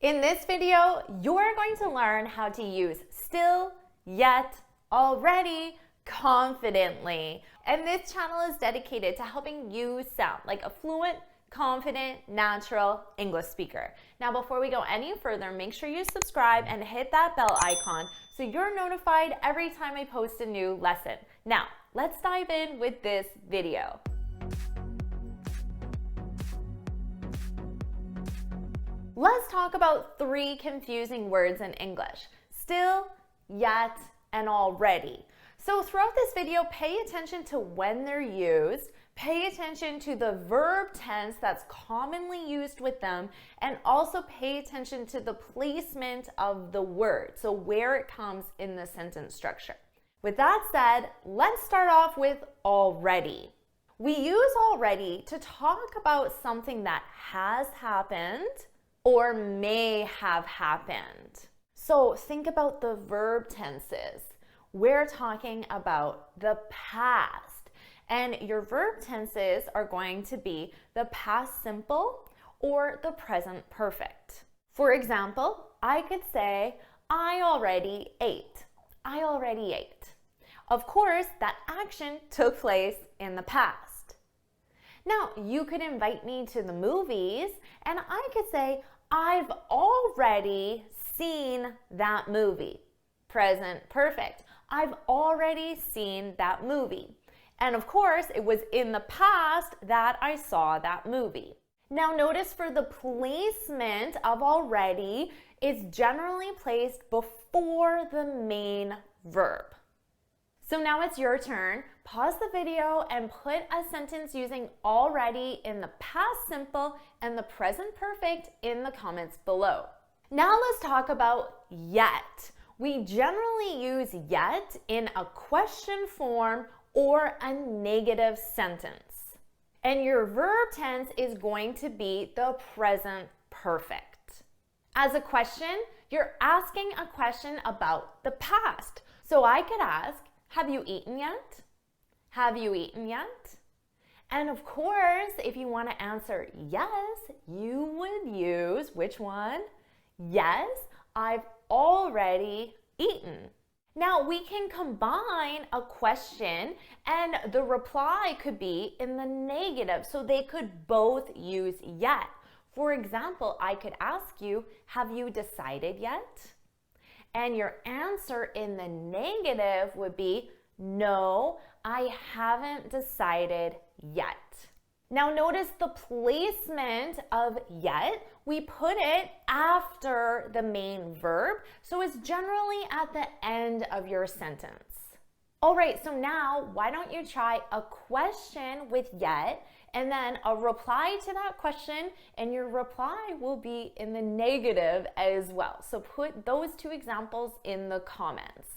In this video, you're going to learn how to use still, yet, already, confidently. And this channel is dedicated to helping you sound like a fluent, confident, natural English speaker. Now, before we go any further, make sure you subscribe and hit that bell icon so you're notified every time I post a new lesson. Now, let's dive in with this video. Let's talk about 3 confusing words in English: still, yet, and already. So throughout this video, pay attention to when they're used, pay attention to the verb tense that's commonly used with them, and also pay attention to the placement of the word, so where it comes in the sentence structure. With that said, let's start off with already. We use already to talk about something that has happened or may have happened. So think about the verb tenses. We're talking about the past, and your verb tenses are going to be the past simple or the present perfect. For example, I could say, I already ate. I already ate. Of course, that action took place in the past. Now, you could invite me to the movies, and I could say, I've already seen that movie. Present perfect. I've already seen that movie. And of course, it was in the past that I saw that movie. Now notice for the placement of already, it's generally placed before the main verb. So now it's your turn. Pause the video and put a sentence using already in the past simple and the present perfect in the comments below. Now let's talk about yet. We generally use yet in a question form or a negative sentence. And your verb tense is going to be the present perfect. As a question, you're asking a question about the past. So I could ask, have you eaten yet? Have you eaten yet? And of course, if you want to answer yes, you would use which one? Yes, I've already eaten. Now we can combine a question and the reply could be in the negative, so they could both use yet. For example, I could ask you, have you decided yet? And your answer in the negative would be, no, I haven't decided yet. Now notice the placement of yet. We put it after the main verb, so it's generally at the end of your sentence. All right, so now why don't you try a question with yet and then a reply to that question, and your reply will be in the negative as well. So put those 2 examples in the comments.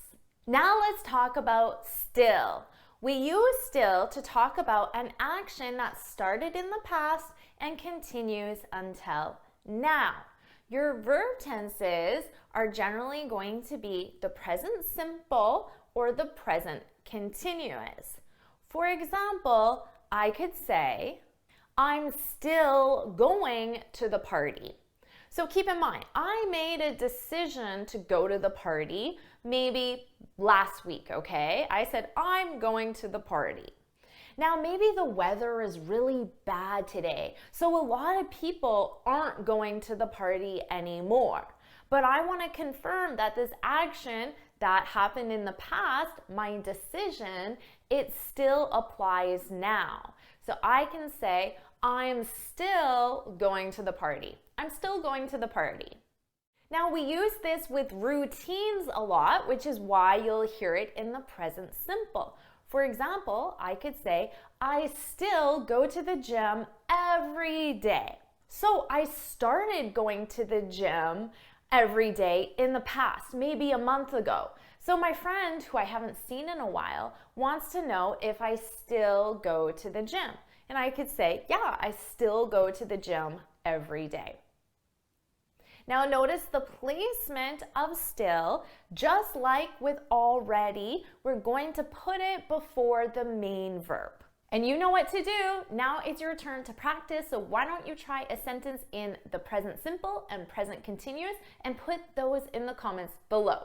Now let's talk about still. We use still to talk about an action that started in the past and continues until now. Your verb tenses are generally going to be the present simple or the present continuous. For example, I could say, I'm still going to the party. So keep in mind, I made a decision to go to the party maybe last week, okay? I said, I'm going to the party. Now, maybe the weather is really bad today, so a lot of people aren't going to the party anymore. But I want to confirm that this action that happened in the past, my decision, it still applies now. So I can say, I'm still going to the party. I'm still going to the party. Now we use this with routines a lot, which is why you'll hear it in the present simple. For example, I could say, I still go to the gym every day. So I started going to the gym every day in the past, maybe a month ago. So my friend, who I haven't seen in a while, wants to know if I still go to the gym. And I could say, yeah, I still go to the gym every day. Now notice the placement of still, just like with already, we're going to put it before the main verb. And you know what to do. Now it's your turn to practice, so why don't you try a sentence in the present simple and present continuous and put those in the comments below.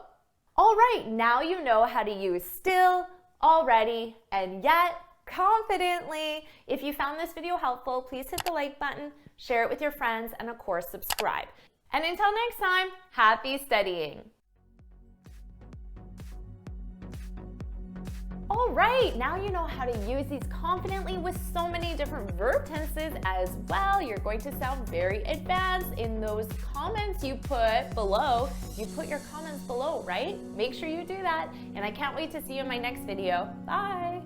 All right, now you know how to use still, already, and yet confidently. If you found this video helpful, please hit the like button, share it with your friends, and of course, subscribe. And until next time, happy studying. All right, now you know how to use these confidently with so many different verb tenses as well. You're going to sound very advanced in those comments you put below. You put your comments below, right? Make sure you do that. And I can't wait to see you in my next video. Bye.